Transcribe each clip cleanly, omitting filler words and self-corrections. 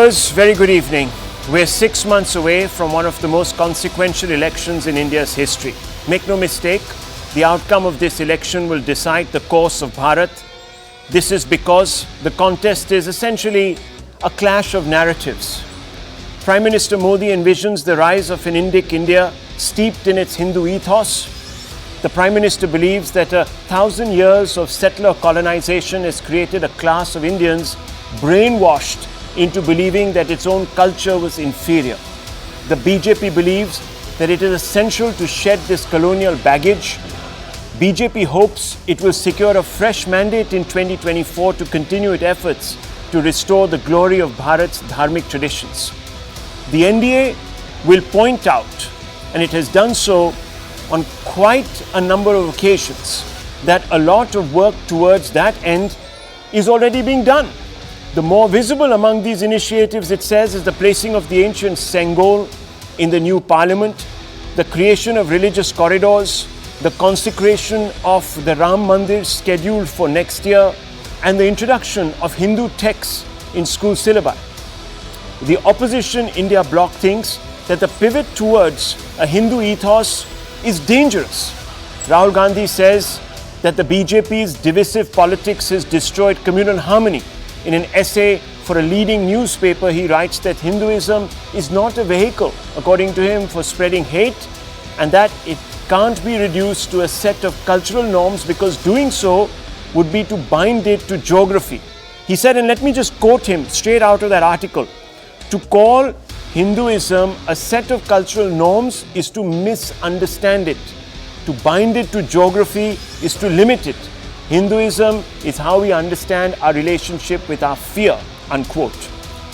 Viewers, very good evening. We're 6 months away from one of the most consequential elections in India's history. Make no mistake, the outcome of this election will decide the course of Bharat. This is because the contest is essentially a clash of narratives. Prime Minister Modi envisions the rise of an Indic India steeped in its Hindu ethos. The Prime Minister believes that 1,000 years of settler colonization has created a class of Indians brainwashed into believing that its own culture was inferior. The BJP believes that it is essential to shed this colonial baggage. BJP hopes it will secure a fresh mandate in 2024 to continue its efforts to restore the glory of Bharat's dharmic traditions. The NDA will point out, and it has done so on quite a number of occasions, that a lot of work towards that end is already being done. The more visible among these initiatives, it says, is the placing of the ancient Sengol in the new parliament, the creation of religious corridors, the consecration of the Ram Mandir scheduled for next year, and the introduction of Hindu texts in school syllabi. The opposition India bloc thinks that the pivot towards a Hindu ethos is dangerous. Rahul Gandhi says that the BJP's divisive politics has destroyed communal harmony. In an essay for a leading newspaper, he writes that Hinduism is not a vehicle, according to him, for spreading hate, and that it can't be reduced to a set of cultural norms because doing so would be to bind it to geography. He said, and let me just quote him straight out of that article, to call Hinduism a set of cultural norms is to misunderstand it. To bind it to geography is to limit it. Hinduism is how we understand our relationship with our fear, unquote.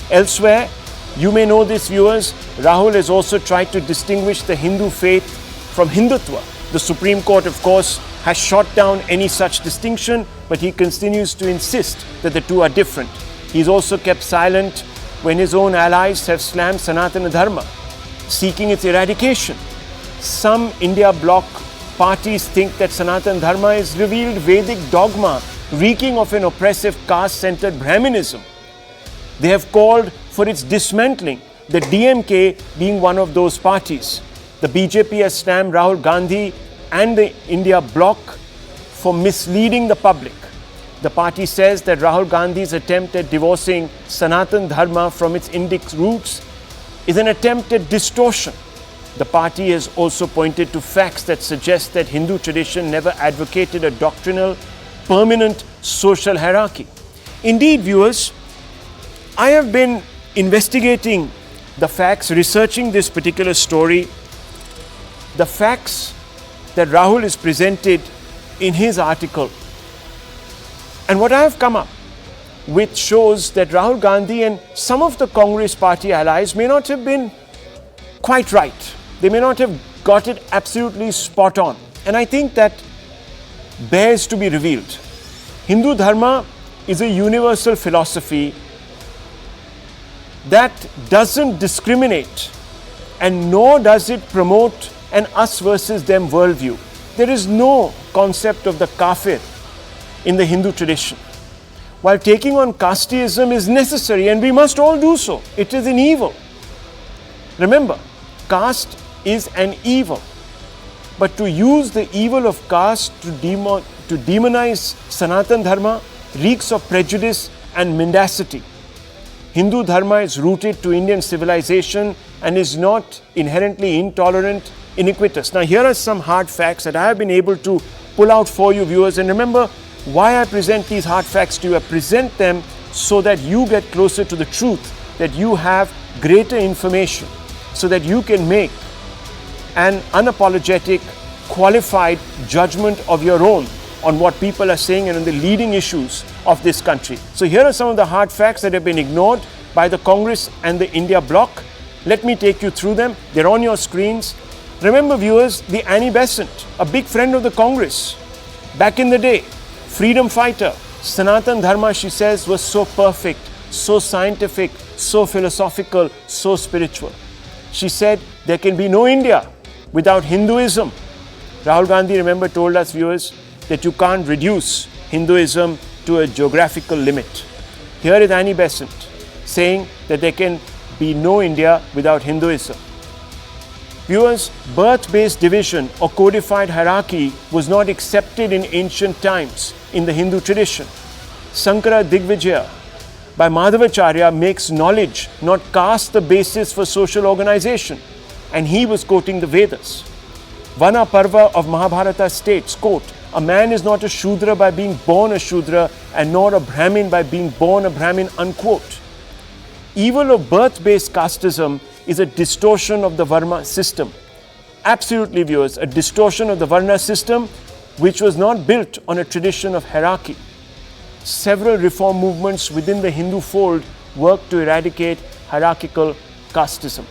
Elsewhere, you may know this, viewers, Rahul has also tried to distinguish the Hindu faith from Hindutva. The Supreme Court, of course, has shot down any such distinction, but he continues to insist that the two are different. He's also kept silent when his own allies have slammed Sanatan Dharma, seeking its eradication. Some India bloc parties think that Sanatan Dharma is revealed Vedic dogma reeking of an oppressive caste-centered Brahminism. They have called for its dismantling, the DMK being one of those parties. The BJP has slammed Rahul Gandhi and the India bloc for misleading the public. The party says that Rahul Gandhi's attempt at divorcing Sanatan Dharma from its Indic roots is an attempt at distortion. The party has also pointed to facts that suggest that Hindu tradition never advocated a doctrinal, permanent social hierarchy. Indeed, viewers, I have been investigating the facts, researching this particular story. The facts that Rahul is presented in his article. And what I have come up with shows that Rahul Gandhi and some of the Congress party allies may not have been quite right. They may not have got it absolutely spot on. And I think that bears to be revealed. Hindu Dharma is a universal philosophy that doesn't discriminate, and nor does it promote an us versus them worldview. There is no concept of the kafir in the Hindu tradition. While taking on casteism is necessary, and we must all do so, it is an evil. Remember, caste is an evil. But to use the evil of caste to demonize Sanatan Dharma reeks of prejudice and mendacity. Hindu Dharma is rooted to Indian civilization and is not inherently intolerant, iniquitous. Now, here are some hard facts that I have been able to pull out for you, viewers. And remember why I present these hard facts to you. I present them so that you get closer to the truth, that you have greater information, so that you can make an unapologetic, qualified judgment of your own on what people are saying and on the leading issues of this country. So here are some of the hard facts that have been ignored by the Congress and the India bloc. Let me take you through them. They're on your screens. Remember, viewers, the Annie Besant, a big friend of the Congress. Back in the day, freedom fighter. Sanatan Dharma, she says, was so perfect, so scientific, so philosophical, so spiritual. She said, there can be no India without Hinduism. Rahul Gandhi, remember, told us, viewers, that you can't reduce Hinduism to a geographical limit. Here is Annie Besant saying that there can be no India without Hinduism. Viewers, birth-based division or codified hierarchy was not accepted in ancient times in the Hindu tradition. Sankara Digvijaya by Madhavacharya makes knowledge, not caste, the basis for social organization. And he was quoting the Vedas. Vana Parva of Mahabharata states, quote, "A man is not a Shudra by being born a Shudra and nor a Brahmin by being born a Brahmin," unquote. Evil of birth-based casteism is a distortion of the Varna system. Absolutely, viewers, a distortion of the Varna system which was not built on a tradition of hierarchy. Several reform movements within the Hindu fold worked to eradicate hierarchical casteism.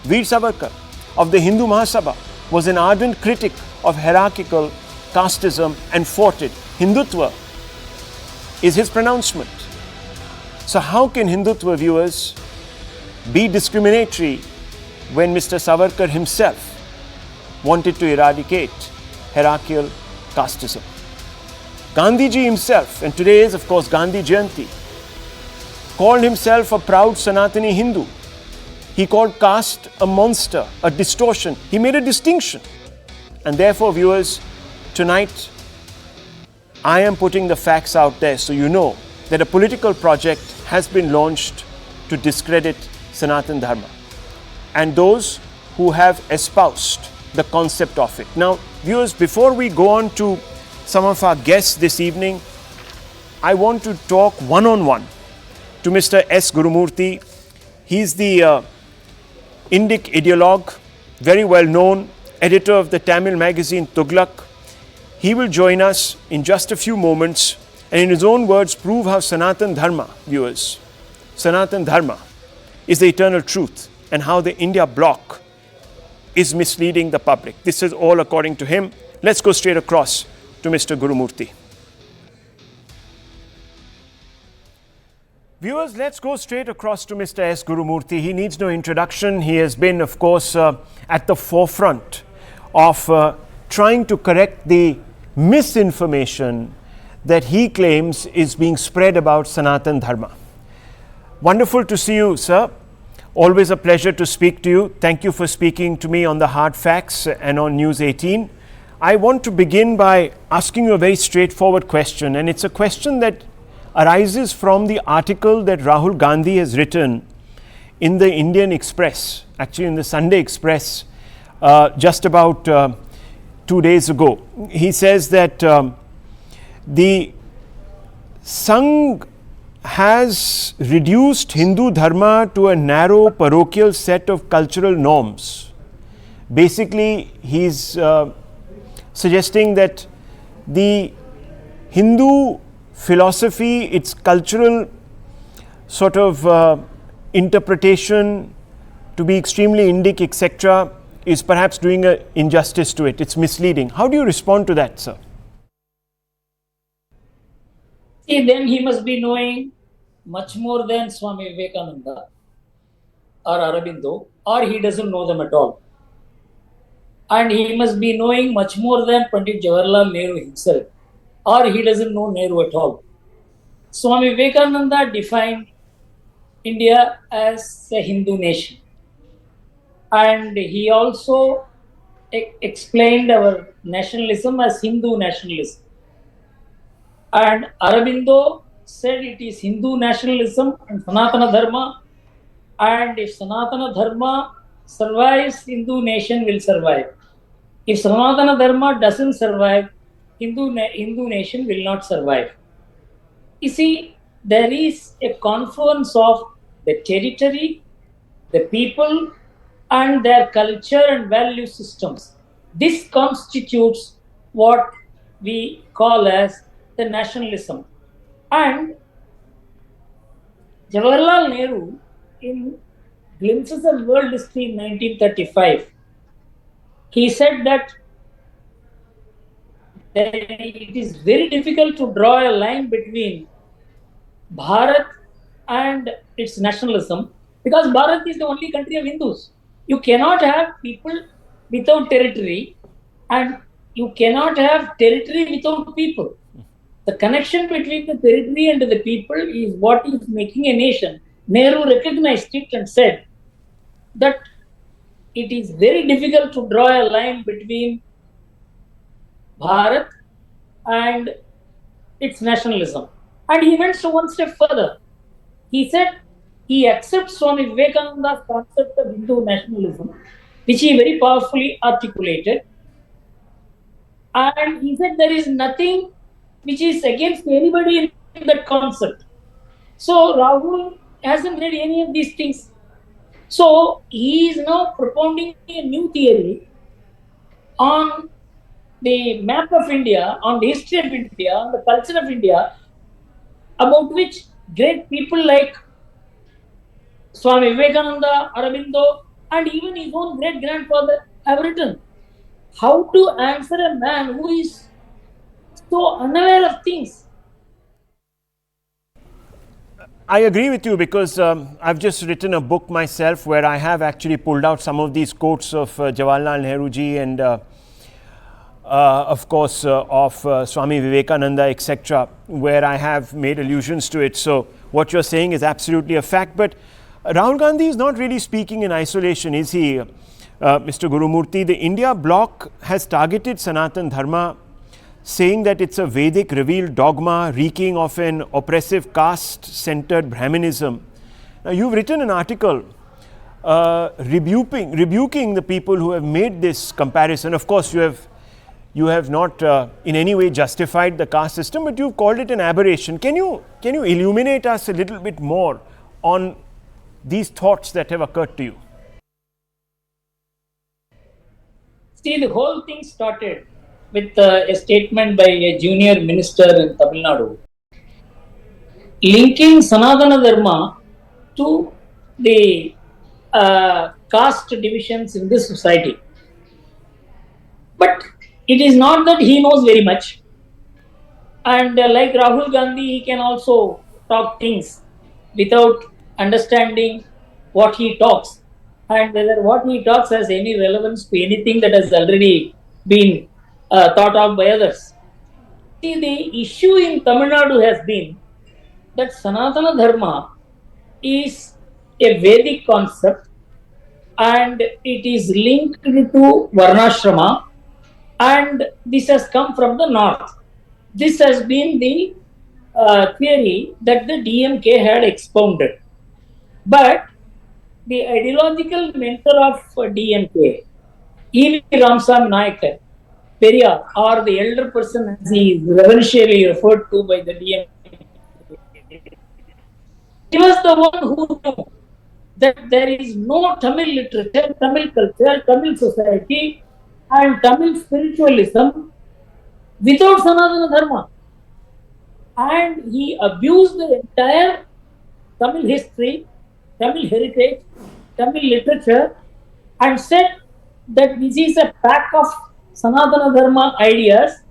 Veer Savarkar of the Hindu Mahasabha was an ardent critic of hierarchical casteism and fought it. Hindutva is his pronouncement. So how can Hindutva, viewers, be discriminatory when Mr. Savarkar himself wanted to eradicate hierarchical casteism? Gandhiji himself, and today is of course Gandhi Jayanti, called himself a proud Sanatani Hindu. He called caste a monster, a distortion. He made a distinction. And therefore, viewers, tonight I am putting the facts out there so you know that a political project has been launched to discredit Sanatan Dharma and those who have espoused the concept of it. Now, viewers, before we go on to some of our guests this evening, I want to talk one-on-one to Mr. S. Gurumurthy. He's the Indic Ideologue, very well known, editor of the Tamil magazine Tughlaq. He will join us in just a few moments and in his own words prove how Sanatan Dharma, viewers, Sanatan Dharma is the eternal truth and how the India bloc is misleading the public. This is all according to him. Let's go straight across to Mr. Gurumurthy. Viewers, let's go straight across to Mr. S. Gurumurthy. He needs no introduction. He has been, of course, at the forefront of trying to correct the misinformation that he claims is being spread about Sanatan Dharma. Wonderful to see you, sir. Always a pleasure to speak to you. Thank you for speaking to me on the Hard Facts and on News 18. I want to begin by asking you a very straightforward question, and it's a question that arises from the article that Rahul Gandhi has written in the Indian Express, actually in the Sunday Express, just about 2 days ago. He says that the Sangh has reduced Hindu Dharma to a narrow parochial set of cultural norms. Basically, he's suggesting that the Hindu philosophy, its cultural sort of interpretation to be extremely Indic, etc., is perhaps doing an injustice to it. It's misleading. How do you respond to that, sir? See, then he must be knowing much more than Swami Vivekananda or Aurobindo, or he doesn't know them at all. And he must be knowing much more than Pandit Jawaharlal Nehru himself, or he doesn't know Nehru at all. Swami Vivekananda defined India as a Hindu nation. And he also explained our nationalism as Hindu nationalism. And Aurobindo said it is Hindu nationalism and Sanatana Dharma. And if Sanatana Dharma survives, Hindu nation will survive. If Sanatana Dharma doesn't survive, Hindu nation will not survive. You see, there is a confluence of the territory, the people, and their culture and value systems. This constitutes what we call as the nationalism. And Jawaharlal Nehru, in Glimpses of World History in 1935, he said that it is very difficult to draw a line between Bharat and its nationalism, because Bharat is the only country of Hindus. You cannot have people without territory, and you cannot have territory without people. The connection between the territory and the people is what is making a nation. Nehru recognized it and said that it is very difficult to draw a line between Bharat and its nationalism. And he went one step further. He said he accepts Swami Vivekananda's concept of Hindu nationalism, which he very powerfully articulated. And he said there is nothing which is against anybody in that concept. So Rahul hasn't read any of these things. So he is now propounding a new theory on the map of India, on the history of India, on the culture of India, about which great people like Swami Vivekananda, Aurobindo, and even his own great grandfather have written. How to answer a man who is so unaware of things? I agree with you because I've just written a book myself where I have actually pulled out some of these quotes of Jawaharlal Nehru ji and of course of Swami Vivekananda, etc., where I have made allusions to it. So what you're saying is absolutely a fact. But Rahul Gandhi is not really speaking in isolation, is he, Mr. Gurumurthy? The India bloc has targeted Sanatan Dharma, saying that it's a Vedic revealed dogma reeking of an oppressive caste-centered Brahminism. Now, you've written an article rebuking the people who have made this comparison. Of course, you have not in any way justified the caste system, but you've called it an aberration. Can you illuminate us a little bit more on these thoughts that have occurred to you? See, the whole thing started with a statement by a junior minister in Tamil Nadu, linking Sanatana Dharma to the caste divisions in this society. But it is not that he knows very much. And like Rahul Gandhi, he can also talk things without understanding what he talks and whether what he talks has any relevance to anything that has already been thought of by others. See, the issue in Tamil Nadu has been that Sanatana Dharma is a Vedic concept and it is linked to Varnashrama, and this has come from the north. This has been the theory that the DMK had expounded. But the ideological mentor of DMK, E.V. Ramsam Naikar, Periyar, or the elder person as he is reverentially referred to by the DMK, he was the one who knew that there is no Tamil literature, Tamil culture, Tamil society, and Tamil spiritualism without Sanatana Dharma. And he abused the entire Tamil history, Tamil heritage, Tamil literature, and said that this is a pack of Sanatana Dharma ideas,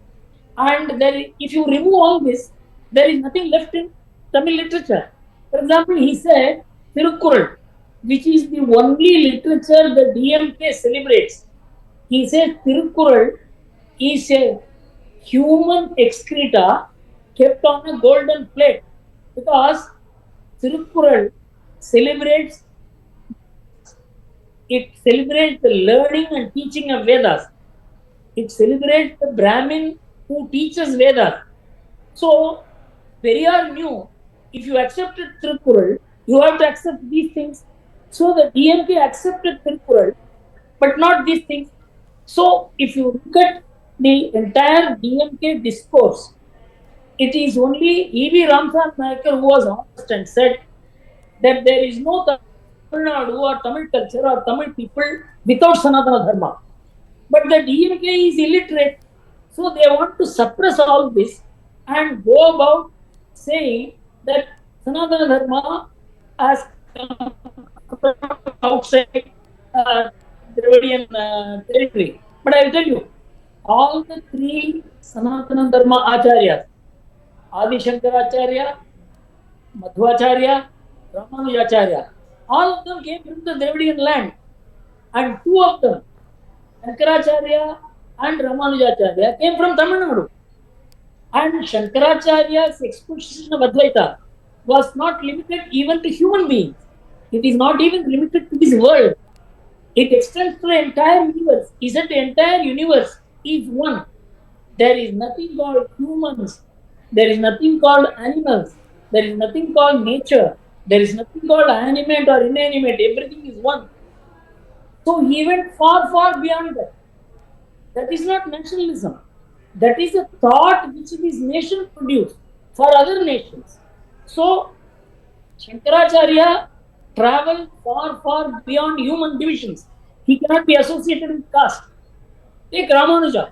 and there, if you remove all this, there is nothing left in Tamil literature. For example, he said Tirukkural, which is the only literature the DMK celebrates. He says Tirukkural is a human excreta kept on a golden plate, because Tirukkural celebrates the learning and teaching of Vedas. It celebrates the Brahmin who teaches Vedas. So Periyar knew if you accepted Tirukkural, you have to accept these things. So the DMK accepted Tirukkural, but not these things. So if you look at the entire DMK discourse, it is only E.V. Ramsam Naikar who was honest and said that there is no Tamil Nadu or Tamil culture or Tamil people without Sanatana Dharma. But the DMK is illiterate, so they want to suppress all this and go about saying that Sanatana Dharma has come from outside Dravidian territory. But I will tell you, all the three Sanatana Dharma Acharyas, Adi Shankaracharya, Madhvacharya, Ramanujacharya, all of them came from the Dravidian land, and two of them, Shankaracharya and Ramanujacharya, came from Tamil Nadu. And Shankaracharya's exposition of Advaita was not limited even to human beings. It is not even limited to this world. It extends to the entire universe. He said the entire universe is one. There is nothing called humans. There is nothing called animals. There is nothing called nature. There is nothing called animate or inanimate. Everything is one. So he went far, far beyond that. That is not nationalism. That is a thought which this nation produced for other nations. So Shankaracharya traveled far, far beyond human divisions. He cannot be associated with caste. Take Ramanuja.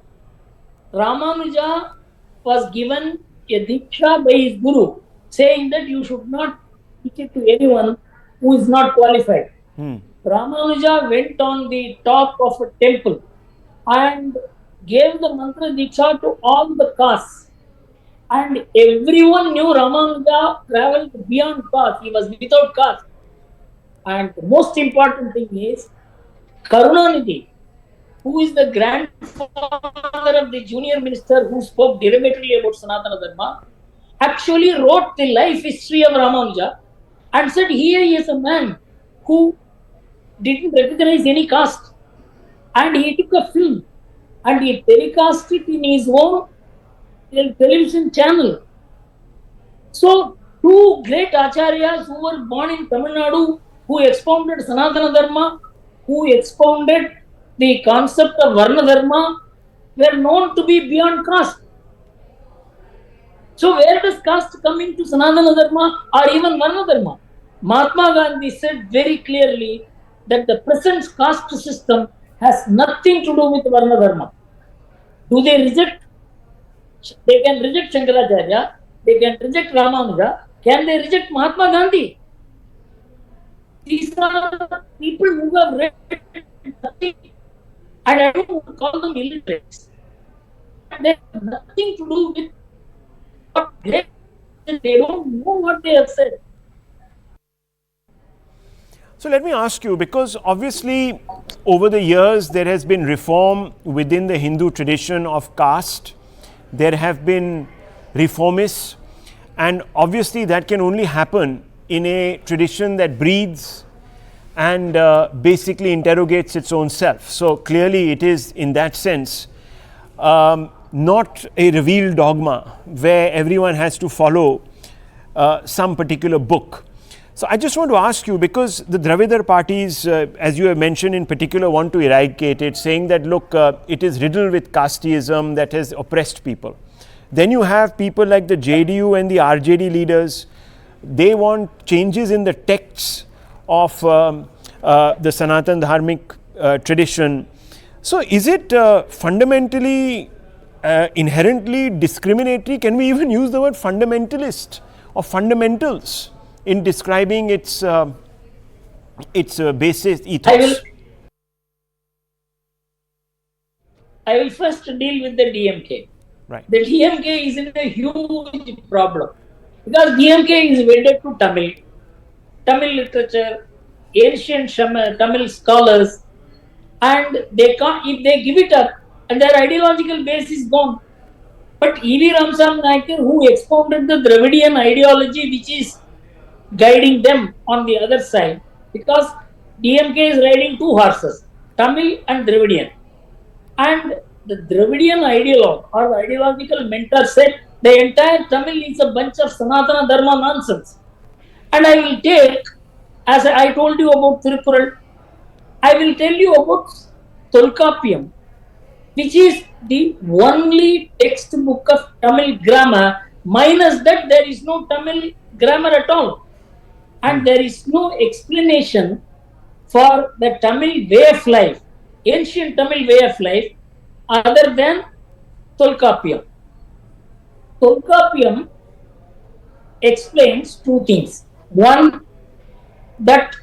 Ramanuja was given a diksha by his guru, saying that you should not teach it to anyone who is not qualified. Ramanuja went on the top of a temple and gave the mantra diksha to all the castes. And everyone knew Ramanuja traveled beyond caste. He was without caste. And the most important thing is Karunanidhi, who is the grandfather of the junior minister who spoke derogatory about Sanatana Dharma, actually wrote the life history of Ramanuja and said here he is a man who didn't recognize any caste. And he took a film and he telecast it in his own television channel. So, two great acharyas who were born in Tamil Nadu, who expounded Sanatana Dharma, who expounded the concept of Varna Dharma, were known to be beyond caste. So, where does caste come into Sanatana Dharma or even Varna Dharma? Mahatma Gandhi said very clearly that the present caste system has nothing to do with Varna Dharma. Do they reject? They can reject Shankaracharya, they can reject Ramanuja. Can they reject Mahatma Gandhi? These are people who have read nothing, and I don't want to call them illiterates. They have nothing to do with what they don't know what they have said. So let me ask you, because obviously over the years there has been reform within the Hindu tradition of caste. There have been reformists, and obviously that can only happen in a tradition that breathes and basically interrogates its own self. So clearly it is, in that sense, not a revealed dogma where everyone has to follow some particular book. So I just want to ask you, because the Dravidar parties, as you have mentioned in particular, want to eradicate it, saying that, look, it is riddled with casteism that has oppressed people. Then you have people like the JDU and the RJD leaders. They want changes in the texts of the Sanatan Dharmic tradition. So is it fundamentally, inherently discriminatory? Can we even use the word fundamentalist or fundamentals in describing its basis ethos? I will first deal with the DMK. Right. The DMK is in a huge problem because DMK is wedded to Tamil literature, ancient Tamil scholars, and they can't, if they give it up, and their ideological base is gone. But E.V. Ramsam Naikar, who expounded the Dravidian ideology, which is guiding them on the other side, because DMK is riding two horses, Tamil and Dravidian. And the Dravidian ideologue or ideological mentor said the entire Tamil is a bunch of Sanatana Dharma nonsense. And I will take, as I told you about Tiruppural, I will tell you about Tolkappiyam, which is the only textbook of Tamil grammar. Minus that, there is no Tamil grammar at all. And there is no explanation for the Tamil way of life, ancient Tamil way of life, other than Tolkappiyam. Tolkappiyam explains two things. One, that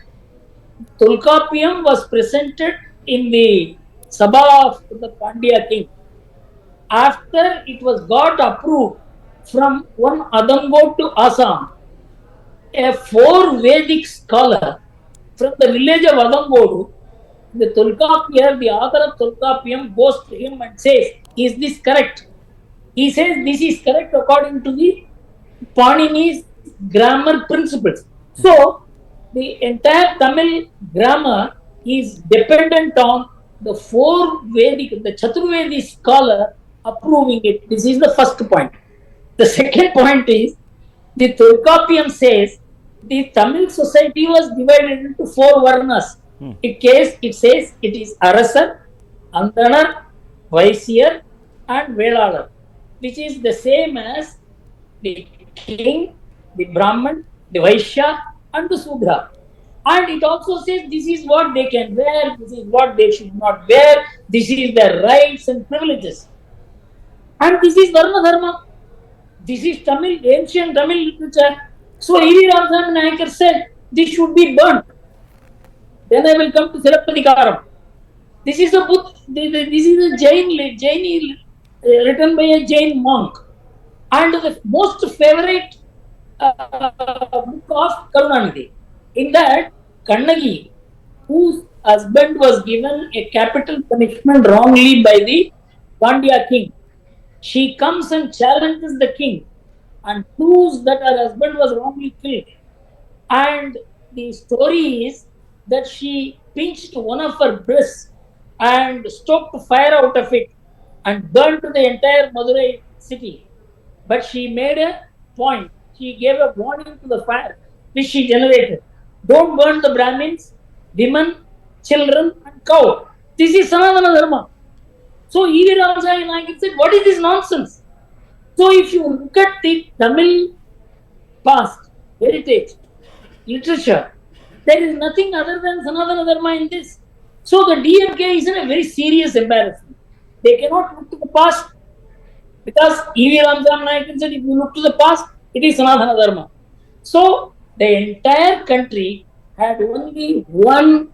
Tolkappiyam was presented in the Sabha of the Pandya king. After it was got approved from one Adamgod to Assam, a 4 Vedic scholar from the village of Adamgodu, the Tolkappiyam, the author of Tolkappiyam, goes to him and says, is this correct? He says this is correct according to the Panini's grammar principles. So, the entire Tamil grammar is dependent on the four Vedic, the Chaturvedi scholar approving it. This is the first point. The second point is the Tolkappiyam says the Tamil society was divided into four varnas. It says it is Arasar, Andanar, Vaishyar, and Velalar, which is the same as the king, the Brahman, the Vaishya, and the Sudra. And it also says this is what they can wear, this is what they should not wear, this is their rights and privileges. And this is Varna Dharma. This is Tamil, ancient Tamil literature. So E.V. Ramaswamy Nayakar said this should be burnt. Then I will come to Silappatikaram. This is a book, this is a Jain written by a Jain monk. And the most favorite book of Karunanidhi. In that, Kannagi, whose husband was given a capital punishment wrongly by the Pandya king, she comes and challenges the king and proves that her husband was wrongly killed. And the story is that she pinched one of her breasts and stoked fire out of it and burnt the entire Madurai city. But she made a point. She gave a warning to the fire which she generated. Don't burn the Brahmins, women, children, and cow. This is Sanatana Dharma. So E.V. Ramaswamy Nayakar said, what is this nonsense? So if you look at the Tamil past, heritage, literature, there is nothing other than Sanatana Dharma in this. So the DMK is in a very serious embarrassment. They cannot look to the past because E.V. Ramaswamy Nayakar said, if you look to the past, it is Sanatana Dharma. So the entire country had only one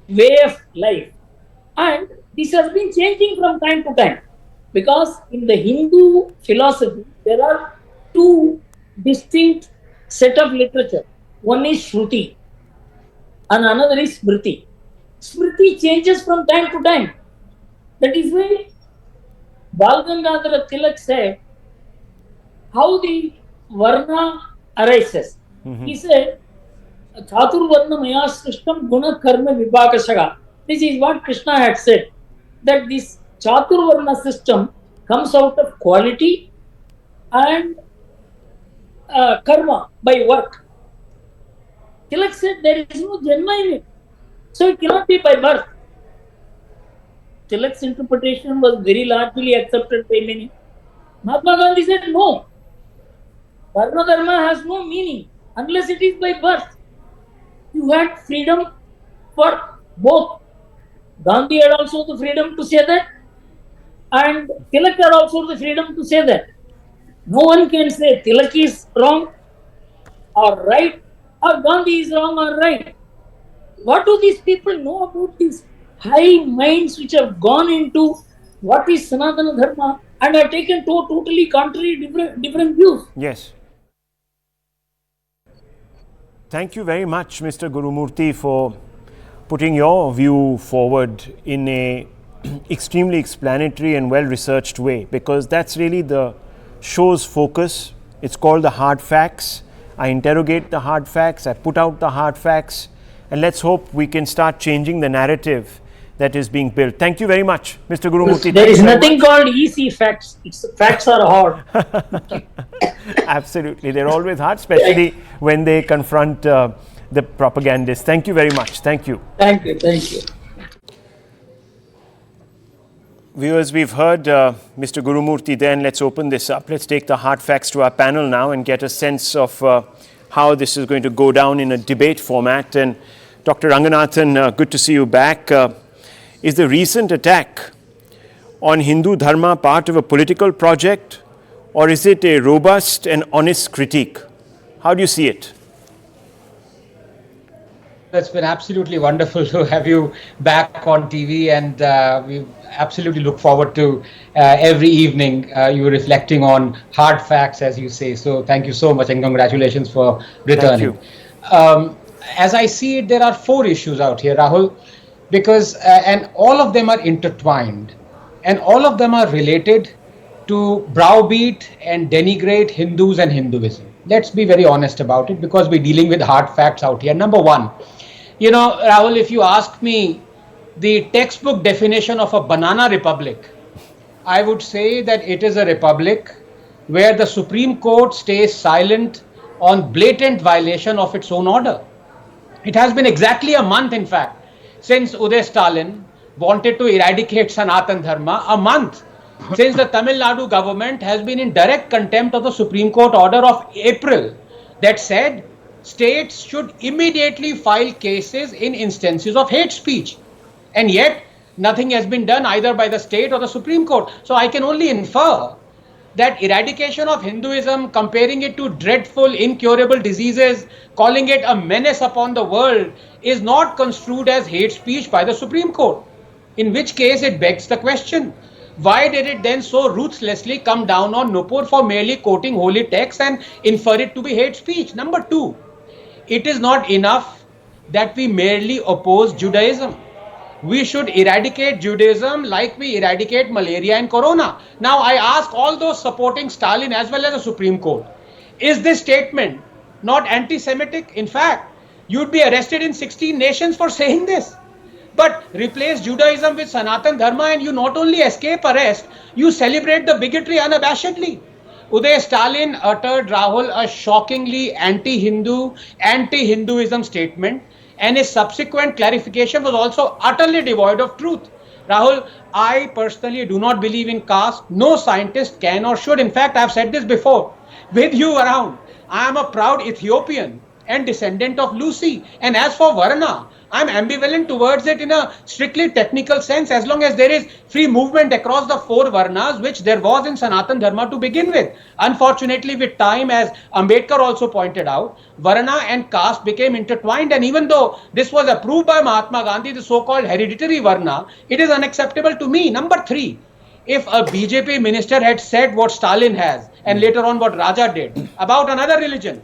way of life. And this has been changing from time to time. Because in the Hindu philosophy, there are two distinct set of literature. One is Shruti and another is Smriti. Smriti changes from time to time. That is why Bal Gangadhara Tilak said how the Varna arises. He said, Chatur Varna Maya Srishtam Guna Karma Vibhakashaga. This is what Krishna had said. That this Chatur Varna system comes out of quality and karma by work. Tilak said there is no Janma in it. So it cannot be by birth. Tilak's interpretation was very largely accepted by many. Mahatma Gandhi said no. Varna Dharma has no meaning unless it is by birth. You had freedom for both. Gandhi had also the freedom to say that, and Tilak had also the freedom to say that. No one can say Tilak is wrong or right, or Gandhi is wrong or right. What do these people know about these high minds which have gone into what is Sanatana Dharma and have taken two totally contrary different views? Yes. Thank you very much, Mr. Gurumurthy, for putting your view forward in a extremely explanatory and well-researched way, because that's really the show's focus. It's called the hard facts. I interrogate the hard facts, I put out the hard facts, and let's hope we can start changing the narrative that is being built. Thank you very much, Mr. Gurumurthy. There is nothing called easy facts. Facts are hard. Absolutely. They're always hard, especially when they confront the propagandists. Thank you very much. Thank you. Thank you. Thank you. Viewers, we've heard Mr. Gurumurthy then. Let's open this up. Let's take the hard facts to our panel now and get a sense of how this is going to go down in a debate format. And Dr. Ranganathan, good to see you back. Is the recent attack on Hindu Dharma part of a political project, or is it a robust and honest critique? How do you see it? It's been absolutely wonderful to have you back on TV, and we absolutely look forward to every evening you reflecting on hard facts, as you say. So thank you so much, and congratulations for returning. Thank you. As I see it, there are 4 issues out here, Rahul, because and all of them are intertwined, and all of them are related to browbeat and denigrate Hindus and Hinduism. Let's be very honest about it, because we're dealing with hard facts out here. Number one, Rahul, if you ask me the textbook definition of a banana republic, I would say that it is a republic where the Supreme Court stays silent on blatant violation of its own order. It has been exactly a month, in fact, since Uday Stalin wanted to eradicate Sanatan Dharma, a month since the Tamil Nadu government has been in direct contempt of the Supreme Court order of April that said states should immediately file cases in instances of hate speech. And yet, nothing has been done either by the state or the Supreme Court. So I can only infer that eradication of Hinduism, comparing it to dreadful, incurable diseases, calling it a menace upon the world, is not construed as hate speech by the Supreme Court. In which case, it begs the question, why did it then so ruthlessly come down on Nupur for merely quoting holy texts and infer it to be hate speech? Number two, it is not enough that we merely oppose Judaism. We should eradicate Judaism like we eradicate malaria and corona. Now, I ask all those supporting Stalin as well as the Supreme Court, is this statement not anti-Semitic? In fact, you'd be arrested in 16 nations for saying this. But replace Judaism with Sanatan Dharma and you not only escape arrest, you celebrate the bigotry unabashedly. Uday Stalin uttered, Rahul, a shockingly anti-Hindu, anti-Hinduism statement, and his subsequent clarification was also utterly devoid of truth. Rahul, I personally do not believe in caste. No scientist can or should. In fact, I have said this before. With you around, I am a proud Ethiopian and descendant of Lucy. And as for Varna, I'm ambivalent towards it in a strictly technical sense, as long as there is free movement across the four Varnas, which there was in Sanatan Dharma to begin with. Unfortunately, with time, as Ambedkar also pointed out, Varna and caste became intertwined, and even though this was approved by Mahatma Gandhi, the so-called hereditary Varna, it is unacceptable to me. Number three, if a BJP minister had said what Stalin has, and later on what Raja did, about another religion,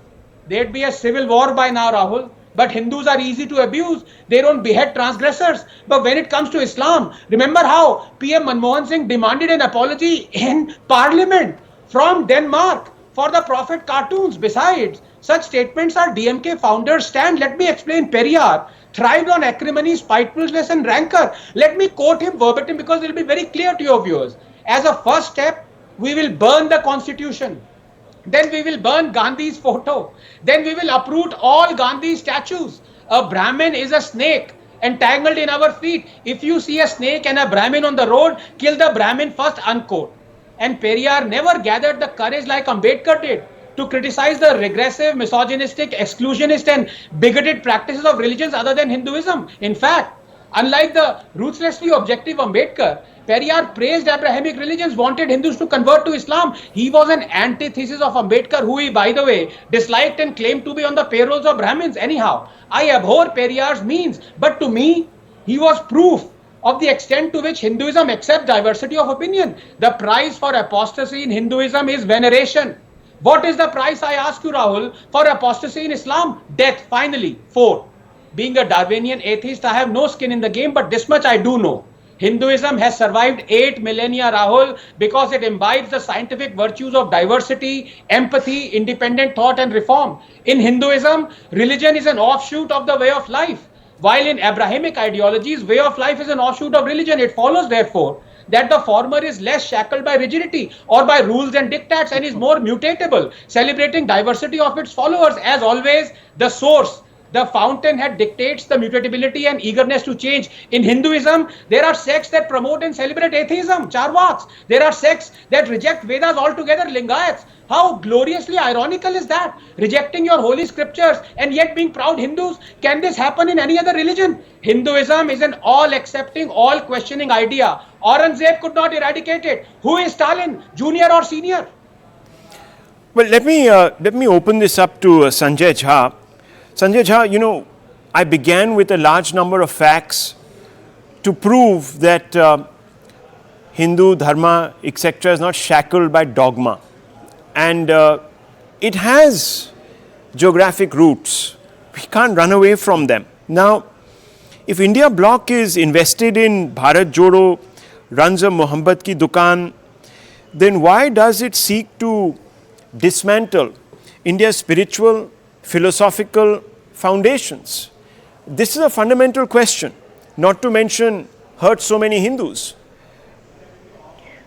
there'd be a civil war by now, Rahul. But Hindus are easy to abuse. They don't behead transgressors. But when it comes to Islam, remember how PM Manmohan Singh demanded an apology in Parliament from Denmark for the Prophet cartoons. Besides, such statements are DMK founders' stand. Let me explain. Periyar thrived on acrimony, spitefulness and rancor. Let me quote him verbatim because it will be very clear to your viewers. As a first step, we will burn the constitution. Then we will burn Gandhi's photo. Then we will uproot all Gandhi statues. A Brahmin is a snake entangled in our feet. If you see a snake and a Brahmin on the road, kill the Brahmin first, unquote. And Periyar never gathered the courage like Ambedkar did to criticize the regressive, misogynistic, exclusionist and bigoted practices of religions other than Hinduism. In fact, unlike the ruthlessly objective Ambedkar, Periyar praised Abrahamic religions, wanted Hindus to convert to Islam. He was an antithesis of Ambedkar, who he, by the way, disliked and claimed to be on the payrolls of Brahmins. Anyhow, I abhor Periyar's means, but to me, he was proof of the extent to which Hinduism accepts diversity of opinion. The price for apostasy in Hinduism is veneration. What is the price, I ask you, Rahul, for apostasy in Islam? Death, finally. 4. Being a Darwinian atheist, I have no skin in the game, but this much I do know. Hinduism has survived 8 millennia, Rahul, because it imbibes the scientific virtues of diversity, empathy, independent thought and reform. In Hinduism, religion is an offshoot of the way of life. While in Abrahamic ideologies, way of life is an offshoot of religion. It follows, therefore, that the former is less shackled by rigidity or by rules and diktats and is more mutatable, celebrating diversity of its followers. As always, the source, the fountainhead dictates the mutability and eagerness to change. In Hinduism, there are sects that promote and celebrate atheism, Charvaks. There are sects that reject Vedas altogether, Lingayats. How gloriously ironical is that? Rejecting your holy scriptures and yet being proud Hindus. Can this happen in any other religion? Hinduism is an all-accepting, all-questioning idea. Aurangzeb could not eradicate it. Who is Stalin, junior or senior? Well, let me open this up to Sanjay Jha. Sanjay Jha, I began with a large number of facts to prove that Hindu dharma, etc., is not shackled by dogma. And it has geographic roots. We can't run away from them. Now, if India bloc is invested in Bharat Jodo, runs a Mohammed ki dukan, then why does it seek to dismantle India's spiritual, philosophical foundations? This is a fundamental question, not to mention hurt so many Hindus.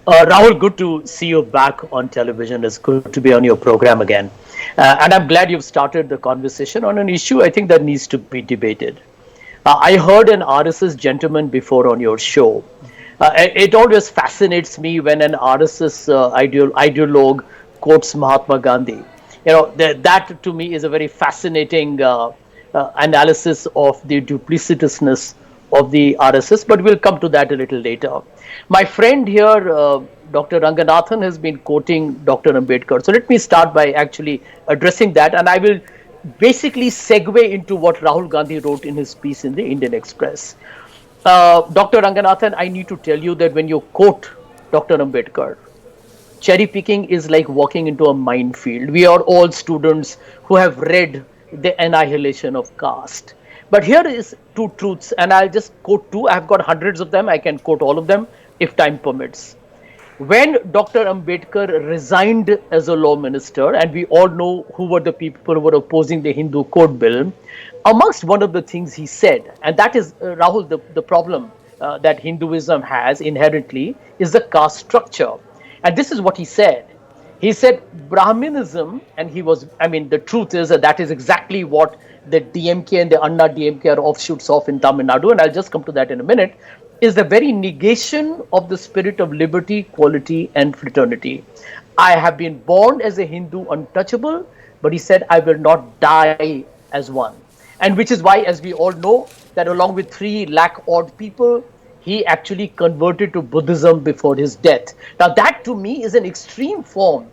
Rahul, good to see you back on television. It's good to be on your program again. And I'm glad you've started the conversation on an issue I think that needs to be debated. I heard an RSS gentleman before on your show. It always fascinates me when an RSS ideologue quotes Mahatma Gandhi. You know, that to me is a very fascinating analysis of the duplicitousness of the RSS, but we'll come to that a little later. My friend here, Dr. Ranganathan, has been quoting Dr. Ambedkar. So let me start by actually addressing that, and I will basically segue into what Rahul Gandhi wrote in his piece in the Indian Express. Dr. Ranganathan, I need to tell you that when you quote Dr. Ambedkar, cherry picking is like walking into a minefield. We are all students who have read The Annihilation of Caste. But here is two truths, and I'll just quote two. I've got hundreds of them. I can quote all of them if time permits. When Dr. Ambedkar resigned as a law minister, and we all know who were the people who were opposing the Hindu Code Bill, amongst one of the things he said, and that is, Rahul, the problem that Hinduism has inherently is the caste structure. And this is what he said. He said Brahminism, and the truth is that is exactly what the DMK and the Anna DMK are offshoots of in Tamil Nadu, and I'll just come to that in a minute, is the very negation of the spirit of liberty, equality, and fraternity. I have been born as a Hindu untouchable, but he said I will not die as one. And which is why, as we all know, that along with 3 lakh odd people, he actually converted to Buddhism before his death. Now that to me is an extreme form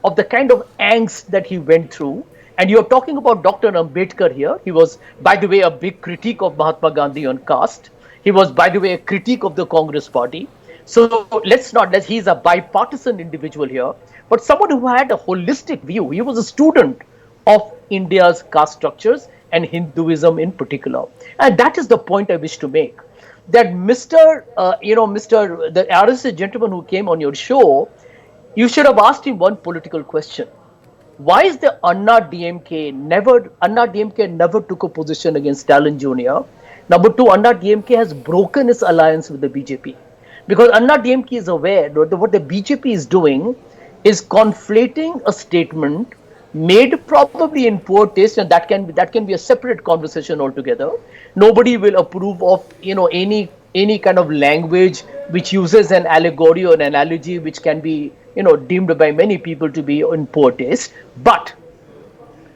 of the kind of angst that he went through. And you're talking about Dr. Ambedkar here. He was, by the way, a big critique of Mahatma Gandhi on caste. He was, by the way, a critique of the Congress party. So he's a bipartisan individual here, but someone who had a holistic view. He was a student of India's caste structures and Hinduism in particular. And that is the point I wish to make. That the RSS gentleman who came on your show, you should have asked him one political question. Why is the Anna DMK never took a position against Stalin Jr.? Number 2, Anna DMK has broken its alliance with the BJP. Because Anna DMK is aware that what the BJP is doing is conflating a statement made probably in poor taste, and that can be a separate conversation altogether. Nobody will approve of any kind of language which uses an allegory or an analogy which can be deemed by many people to be in poor taste. But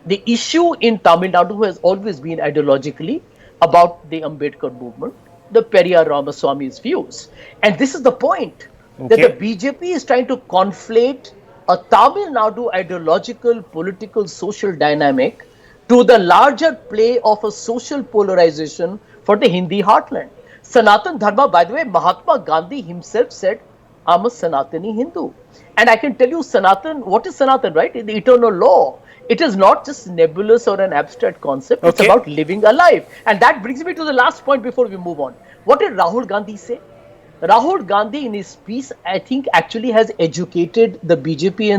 the issue in Tamil Nadu has always been ideologically about the Ambedkar movement, the Periyar Ramaswamy's views. And this is the point, that the BJP is trying to conflate a Tamil Nadu ideological, political, social dynamic to the larger play of a social polarization for the Hindi heartland. Sanatan Dharma, by the way, Mahatma Gandhi himself said, I'm a Sanatani Hindu. And I can tell you what is Sanatan, right? The eternal law. It is not just nebulous or an abstract concept. It's about living a life. And that brings me to the last point before we move on. What did Rahul Gandhi say? Rahul Gandhi in his piece, I think, actually has educated the BJP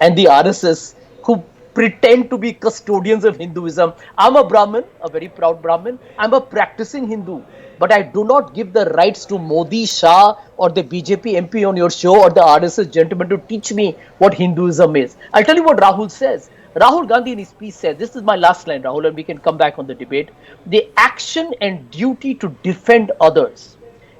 and the RSS, who pretend to be custodians of Hinduism. I'm a Brahmin, a very proud Brahmin. I'm a practicing Hindu. But I do not give the rights to Modi, Shah, or the BJP MP on your show, or the RSS gentleman to teach me what Hinduism is. I'll tell you what Rahul says. Rahul Gandhi in his piece said, this is my last line, Rahul, and we can come back on the debate. The action and duty to defend others,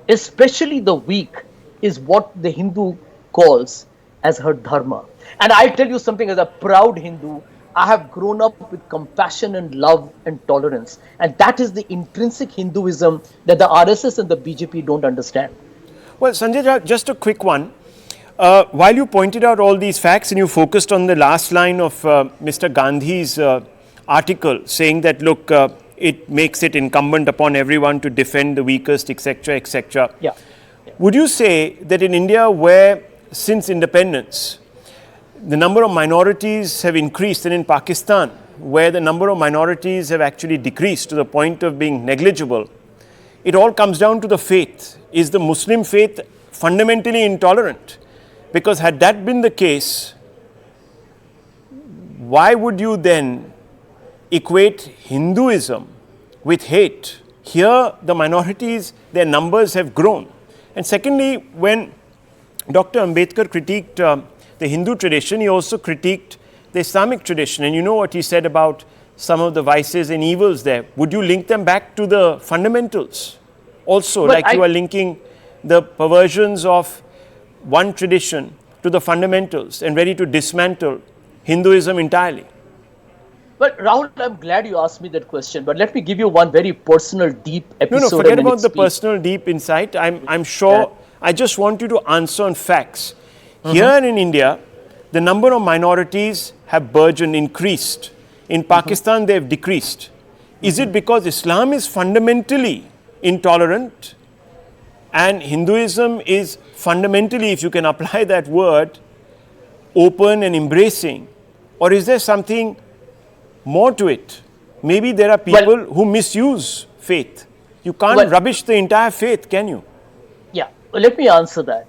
especially the weak, is what the Hindu calls as her dharma. And I'll tell you something, as a proud Hindu, I have grown up with compassion and love and tolerance. And that is the intrinsic Hinduism that the RSS and the BJP don't understand. Well, Sanjay, just a quick one. While you pointed out all these facts and you focused on the last line of Mr. Gandhi's article saying that, look, it makes it incumbent upon everyone to defend the weakest, etc., etc. Yeah. Would you say that in India, where since independence, the number of minorities have increased, and in Pakistan, where the number of minorities have actually decreased to the point of being negligible, it all comes down to the faith. Is the Muslim faith fundamentally intolerant? Because had that been the case, why would you then equate Hinduism with hate? Here, the minorities, their numbers have grown. And secondly, when Dr. Ambedkar critiqued the Hindu tradition, he also critiqued the Islamic tradition. And you know what he said about some of the vices and evils there. Would you link them back to the fundamentals? Also, but like you are linking the perversions of one tradition to the fundamentals and ready to dismantle Hinduism entirely. But Rahul, I'm glad you asked me that question. But let me give you one very personal, deep episode. No, forget about the personal, deep insight. I'm sure. I just want you to answer on facts. Here in India, the number of minorities have burgeoned, increased. In Pakistan, they have decreased. Is it because Islam is fundamentally intolerant and Hinduism is fundamentally, if you can apply that word, open and embracing? Or is there something more to it? Maybe there are people who misuse faith. You can't rubbish the entire faith, can you? Yeah, let me answer that.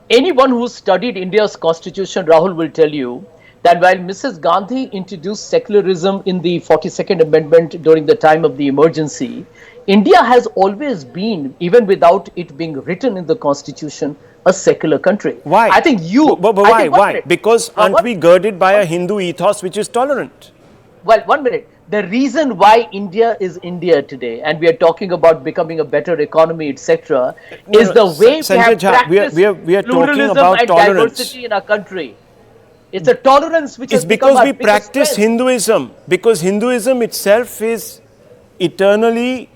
Anyone who studied India's constitution, Rahul, will tell you that while Mrs. Gandhi introduced secularism in the 42nd Amendment during the time of the emergency, India has always been, even without it being written in the constitution, a secular country. Why? I think you... But why? Why? Because aren't we girded by a Hindu ethos which is tolerant? Well, 1 minute. The reason why India is India today, and we are talking about becoming a better economy, etc., is the way Sanjay we have practiced we are talking pluralism about and tolerance. diversity in our country. It's a tolerance which it's has because become we practice Hinduism. Because Hinduism itself is eternally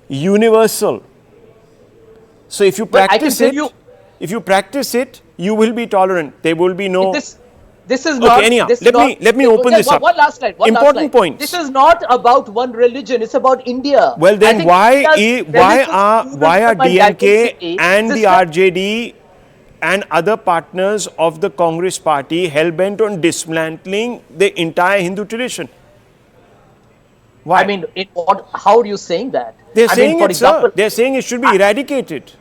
universal. So if you practice it, you will be tolerant. There will be no... This is not... Okay, anyhow, let me open this up. One last slide. Important point. This is not about one religion. It's about India. Well, then why are DMK and the RJD and other partners of the Congress party hell-bent on dismantling the entire Hindu tradition? Why? I mean, how are you saying that? They're saying it, sir. They're saying it should be eradicated.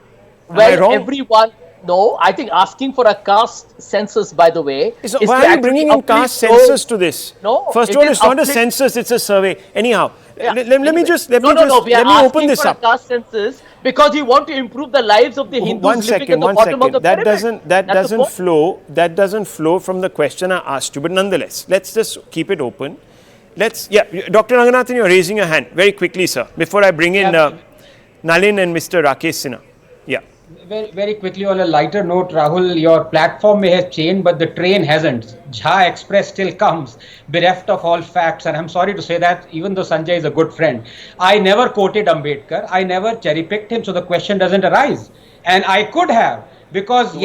Well, everyone... No, I think asking for a caste census, by the way... So why are you bringing in caste census to this? No. First of all, it's not a census, it's a survey. Anyhow, let me open this up. Caste census because you want to improve the lives of the Hindus living at the bottom of the pyramid. That doesn't flow from the question I asked you. But nonetheless, let's just keep it open. Dr. Ranganathan, you're raising your hand. Very quickly, sir, before I bring in Nalin and Mr. Rakesh Sinha. Yeah. Very, very quickly, on a lighter note, Rahul, your platform may have changed, but the train hasn't. Jha Express still comes, bereft of all facts. And I'm sorry to say that, even though Sanjay is a good friend, I never quoted Ambedkar. I never cherry-picked him, so the question doesn't arise. And I could have, because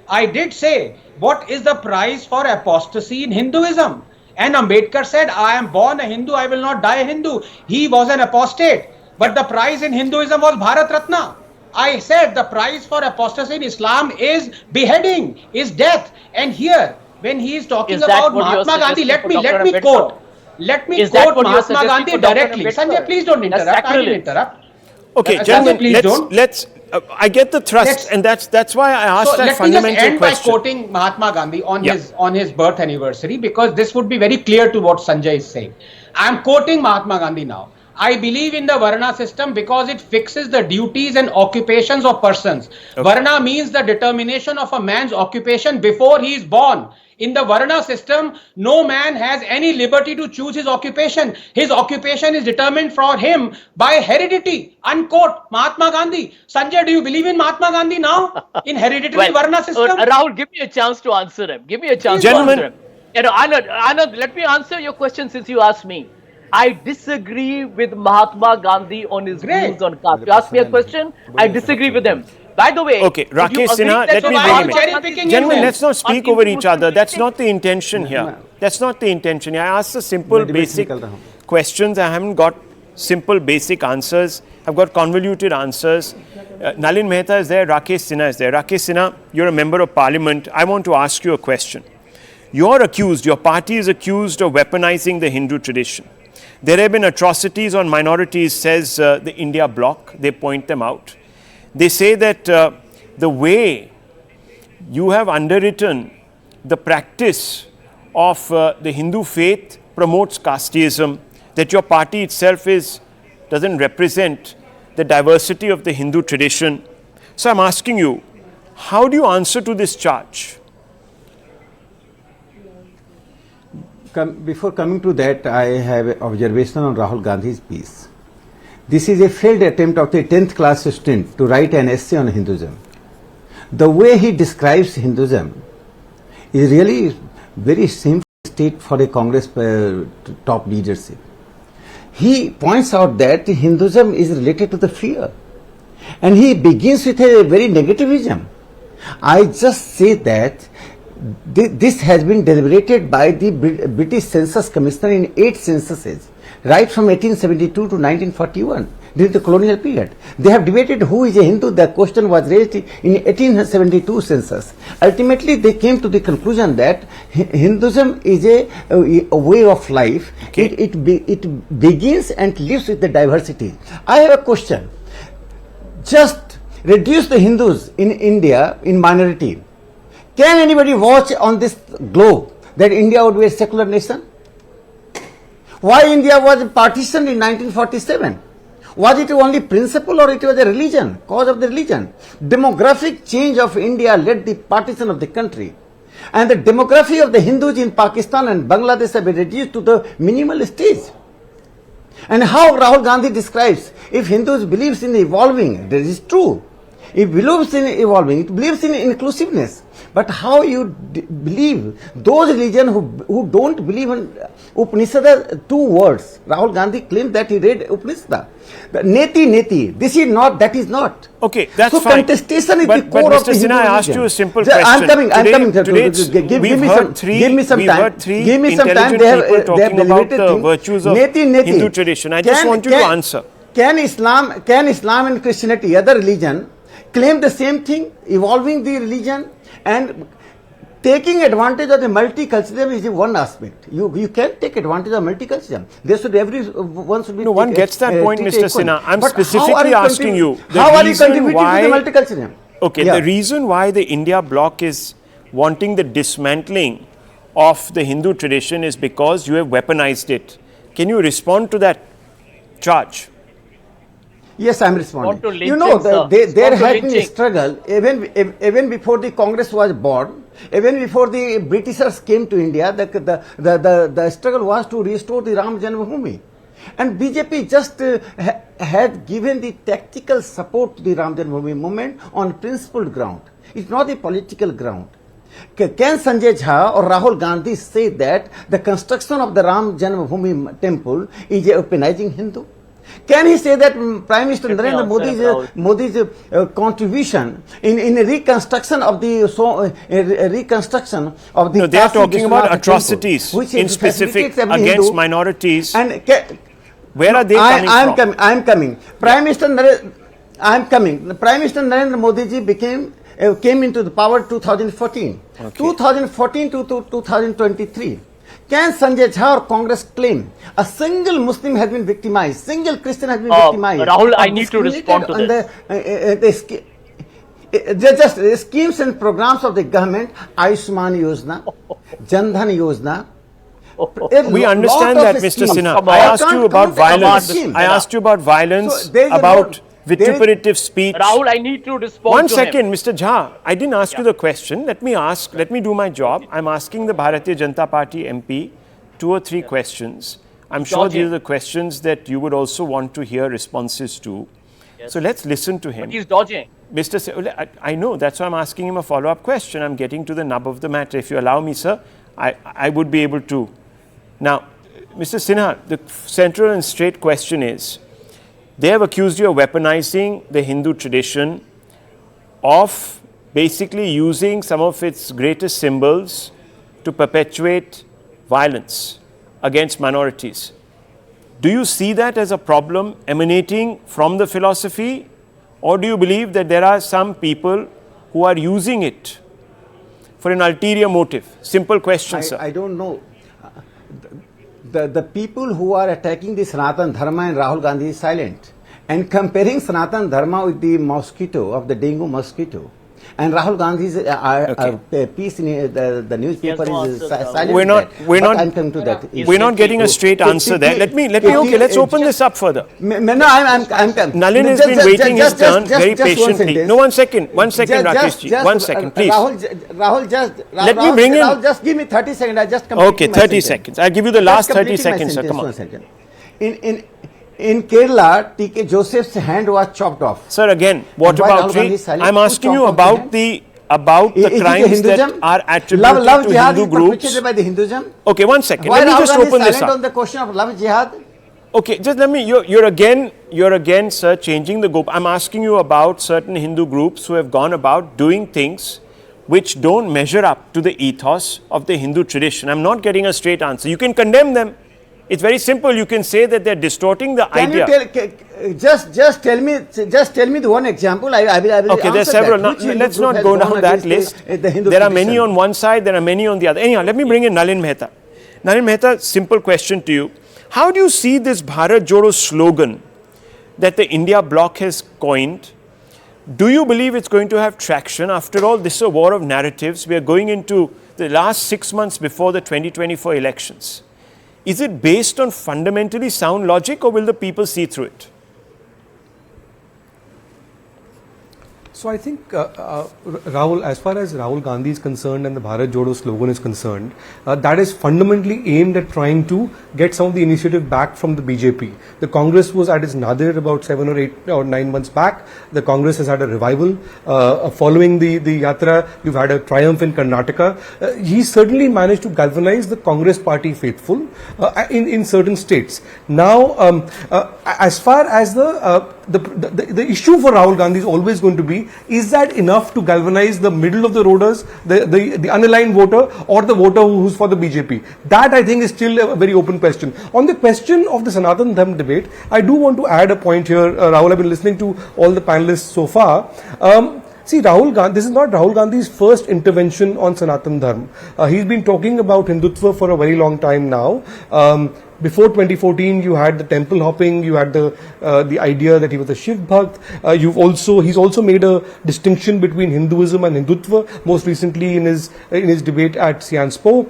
I did say, what is the price for apostasy in Hinduism? And Ambedkar said, I am born a Hindu, I will not die a Hindu. He was an apostate. But the price in Hinduism was Bharat Ratna. I said the price for apostasy in Islam is beheading, is death. And here, when he is talking about Mahatma Gandhi, let me quote Mahatma Gandhi directly. Sanjay, please don't interrupt. I will interrupt. Okay, gentlemen, let's I get the thrust, and that's why I asked that fundamental question. Let me just end by quoting Mahatma Gandhi on his birth anniversary, because this would be very clear to what Sanjay is saying. I am quoting Mahatma Gandhi now. I believe in the Varna system because it fixes the duties and occupations of persons. Okay. Varna means the determination of a man's occupation before he is born. In the Varna system, no man has any liberty to choose his occupation. His occupation is determined for him by heredity. Unquote, Mahatma Gandhi. Sanjay, do you believe in Mahatma Gandhi now? In hereditary Varna system? Rahul, give me a chance to answer him. Give me a chance to answer him. Anand, let me answer your question since you asked me. I disagree with Mahatma Gandhi on his views on caste. You ask me a question, I disagree with him. By the way, okay, Rakesh Sinha, let me bring him in. Gentlemen, let's not speak over each other. That's not the intention here. That's not the intention here. I asked the simple, basic questions. I haven't got simple, basic answers. I've got convoluted answers. Nalin Mehta is there, Rakesh Sinha is there. Rakesh Sinha, you're a member of parliament. I want to ask you a question. You're accused, your party is accused of weaponizing the Hindu tradition. There have been atrocities on minorities, says the India bloc. They point them out. They say that the way you have underwritten the practice of the Hindu faith promotes casteism, that your party itself doesn't represent the diversity of the Hindu tradition. So I'm asking you, how do you answer to this charge? Before coming to that, I have an observation on Rahul Gandhi's piece. This is a failed attempt of the 10th class student to write an essay on Hinduism. The way he describes Hinduism is really very simple state for a Congress top leadership. He points out that Hinduism is related to the fear, and he begins with a very negativism. I just say that this has been deliberated by the British Census Commissioner in 8 censuses, right from 1872 to 1941, during the colonial period. They have debated who is a Hindu. The question was raised in 1872 census. Ultimately, they came to the conclusion that Hinduism is a way of life. Okay. It begins and lives with the diversity. I have a question. Just reduce the Hindus in India in minority. Can anybody watch on this globe that India would be a secular nation? Why India was partitioned in 1947? Was it only principle or it was a religion, cause of the religion? Demographic change of India led the partition of the country. And the demography of the Hindus in Pakistan and Bangladesh have been reduced to the minimal stage. And how Rahul Gandhi describes, if Hindus believes in evolving, that is true. It believes in evolving, it believes in inclusiveness. But how you believe those religions who don't believe in Upanishad, 2 words. Rahul Gandhi claimed that he read Upanishad. Neti, neti. This is not, that is not. Okay, that's so fine. Contestation is but, the core of the Hindu Sinha, I asked you a simple question. I'm coming. Today Give me some time. Give me some time. They have deliberated the virtues of Hindu tradition. I just want you to answer. Can Islam and Christianity, other religion, claim the same thing, evolving the religion and taking advantage of the multiculturalism is one aspect. You can take advantage of multiculturalism. There should everyone should be. No, one gets that point, Mr. Sinha. I'm specifically asking you. How are you contributing to the multiculturalism? Okay, the reason why the India bloc is wanting the dismantling of the Hindu tradition is because you have weaponized it. Can you respond to that charge? Yes, I am responding. You know, there has been a struggle even before the Congress was born, even before the Britishers came to India. The struggle was to restore the Ram Janmabhoomi, and BJP just had given the tactical support to the Ram Janmabhoomi movement on principled ground. It's not a political ground. Can Sanjay Jha or Rahul Gandhi say that the construction of the Ram Janmabhoomi temple is a weaponizing Hindu? Can he say that Prime Minister Narendra Modi's contribution in reconstruction of the No, they are talking about atrocities in specific against Hindu minorities. And where are they coming from? I am coming. Prime Minister Narendra Modi ji came into the power 2014. Okay. 2014 to 2023. Can Sanjay Jha or Congress claim a single Muslim has been victimized, single Christian has been victimized? Rahul, I need to respond to this. The schemes and programs of the government, Ayushman Yojana, Jan Dhan Yojana. We understand that, Mr. Sinha. I asked you about violence. I asked you about violence, about vituperative speech. Rahul, I need to respond. One second, Mr. Jha. I didn't ask you the question. Let me do my job. I'm asking the Bharatiya Janata Party MP 2 or 3 questions. I'm sure these are the questions that you would also want to hear responses to. Yes. So let's listen to him. But he's dodging. I know, that's why I'm asking him a follow-up question. I'm getting to the nub of the matter. If you allow me, sir, I would be able to. Now, Mr. Sinha, the central and straight question is, they have accused you of weaponizing the Hindu tradition, of basically using some of its greatest symbols to perpetuate violence against minorities. Do you see that as a problem emanating from the philosophy, or do you believe that there are some people who are using it for an ulterior motive? Simple question, sir. I don't know. The people who are attacking the Sanatan Dharma and Rahul Gandhi is silent. And comparing Sanatan Dharma with the mosquito, of the dengue mosquito, And Rahul Gandhi's piece in the newspaper is silent. We're not. I'm coming to that. We're not getting a straight answer there. Let me. Okay, let's open this up further. No, I'm coming. Nalin has been waiting his turn very patiently. No, one second, Rakesh ji. 1 second, please. Rahul, let me bring in. Rahul, just give me 30 seconds. I just Okay, 30 seconds. I'll give you the last 30 seconds, sir. Come on. In Kerala, T.K. Joseph's hand was chopped off. Sir, again, what about I'm asking you about the crimes that are attributed love to jihad Hindu groups. Is by the Hinduism. Okay, 1 second. Why Let me just open this up. up. On the question of love jihad? Okay, just let me. You're again, sir, changing the goal. I'm asking you about certain Hindu groups who have gone about doing things which don't measure up to the ethos of the Hindu tradition. I'm not getting a straight answer. You can condemn them. It's very simple. You can say that they're distorting the idea. Just tell me the one example. I will okay, there are several. Now, let's not go down that list. There are many on one side, there are many on the other. Anyhow, let me bring in Nalin Mehta. Nalin Mehta, simple question to you. How do you see this Bharat Jodo slogan that the India bloc has coined? Do you believe it's going to have traction? After all, this is a war of narratives. We are going into the last 6 months before the 2024 elections. Is it based on fundamentally sound logic, or will the people see through it? So I think, Rahul, as far as Rahul Gandhi is concerned and the Bharat Jodo slogan is concerned, that is fundamentally aimed at trying to get some of the initiative back from the BJP. The Congress was at its nadir about 7 or 8 or 9 months back. The Congress has had a revival. Following the Yatra, you've had a triumph in Karnataka. He certainly managed to galvanize the Congress party faithful in certain states. Now, as far as the issue for Rahul Gandhi is always going to be, is that enough to galvanize the middle of the roaders, the unaligned voter, or the voter who's for the BJP? That, I think, is still a very open question. On the question of the Sanatan Dharma debate, I do want to add a point here. Rahul, I've been listening to all the panelists so far. See, Rahul Gandhi, this is not Rahul Gandhi's first intervention on Sanatan Dharma. He's been talking about Hindutva for a very long time now. Before 2014, you had the temple hopping, you had the idea that he was a Shiv Bhakt. He's also made a distinction between Hinduism and Hindutva, most recently in his debate at Sianspo.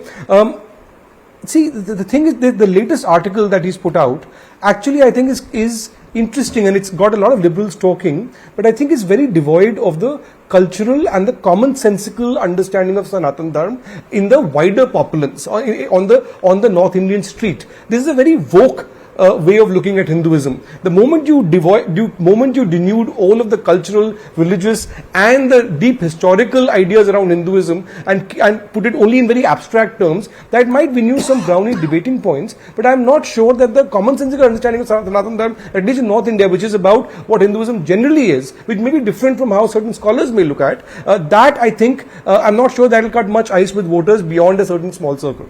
See, the thing is that the latest article that he's put out, actually I think is interesting, and it's got a lot of liberals talking, but I think it's very devoid of the cultural and the commonsensical understanding of Sanatan Dharma in the wider populace on the North Indian street. This is a very woke way of looking at Hinduism. The moment you denude all of the cultural, religious and the deep historical ideas around Hinduism and put it only in very abstract terms, that might win you some brownie debating points, but I'm not sure that the commonsensical understanding of Sanatan Dharma, at least in North India, which is about what Hinduism generally is, which may be different from how certain scholars may look at, that I think, I'm not sure that will cut much ice with voters beyond a certain small circle.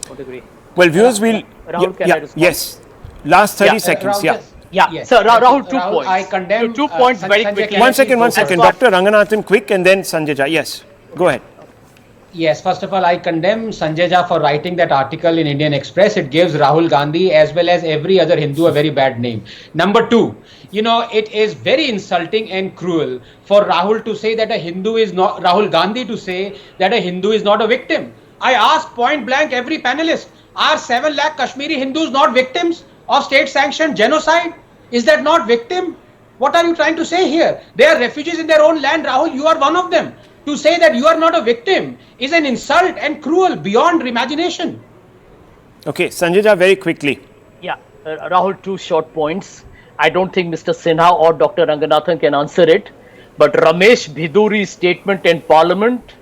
I would agree. Well, viewers will... Rahul, can I respond? Yes. Last 30 seconds, Rahul, yes. So, Rahul, 2 points. I condemn 2 points very quickly. One second. Dr. Ranganathan, quick, and then Sanjay Jha. Yes, go ahead. Yes, first of all, I condemn Sanjay Jha for writing that article in Indian Express. It gives Rahul Gandhi as well as every other Hindu a very bad name. Number two, it is very insulting and cruel for Rahul to say that Rahul Gandhi to say that a Hindu is not a victim. I ask point blank every panelist, are 7 lakh Kashmiri Hindus not victims of state-sanctioned genocide? Is that not victim? What are you trying to say here? They are refugees in their own land, Rahul. You are one of them. To say that you are not a victim is an insult and cruel beyond imagination. Okay, Sanjay Jha, very quickly. Yeah, Rahul, 2 short points. I don't think Mr. Sinha or Dr. Ranganathan can answer it. But Ramesh Bhiduri's statement in Parliament,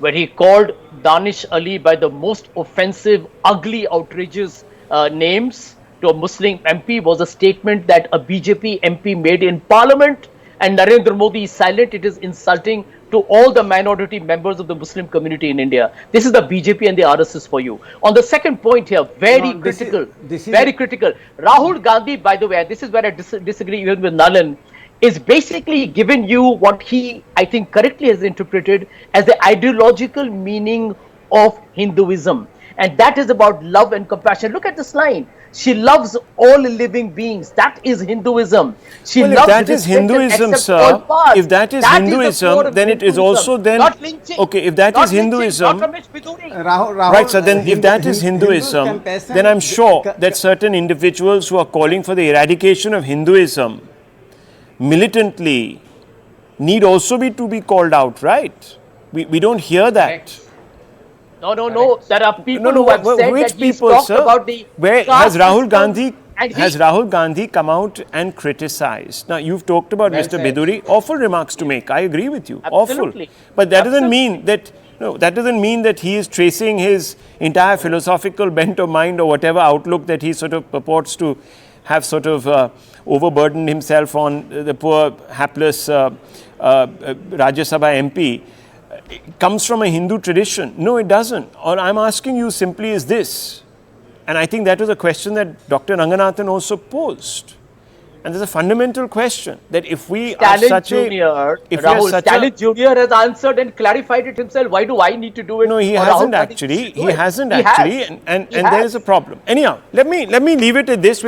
where he called Danish Ali by the most offensive, ugly, outrageous names to a Muslim MP, was a statement that a BJP MP made in Parliament, and Narendra Modi is silent. It is insulting to all the minority members of the Muslim community in India. This is the BJP and the RSS for you. On the second point here, very critical. Rahul Gandhi, by the way, this is where I disagree even with Nalin, is basically given you what he, I think, correctly has interpreted as the ideological meaning of Hinduism. And that is about love and compassion. Look at this line. She loves all living beings. That is Hinduism. She Well, if loves that is respect and Hinduism, accepts sir, all paths. if that is the Hinduism, core of then it is Hinduism. also then Not lynching. okay. If that Not is lynching, Hinduism, not Ramesh Biduri. Rahul, right? So then, if that is Hindu's Hinduism, compassion- then I'm sure that certain individuals who are calling for the eradication of Hinduism militantly need also to be called out, right? We don't hear that. Correct. No. There are people who have said which that he's people, talked sir? about the Where caste has Rahul system Gandhi? and Has Rahul Gandhi come out and criticized? Now, you've talked about Well Mr. said. Biduri. Awful remarks to make. I agree with you. Absolutely. Awful. But that doesn't Absolutely. mean that. No, that doesn't mean that he is tracing his entire philosophical bent of mind or whatever outlook that he sort of purports to have sort of overburdened himself on the poor, hapless Rajya Sabha MP. Comes from a Hindu tradition. No, it doesn't. All I'm asking you simply is this. And I think that was a question that Dr. Ranganathan also posed. And there's a fundamental question that if we are Stalin such Jr. a... If we are Rahul, such Stalin a... Jr. has answered and clarified it himself. Why do I need to do it? No, he Or hasn't Rahul Gandhi actually. needs to do He it? hasn't He actually. has. And He there has. is a problem. Anyhow, let me leave it at this.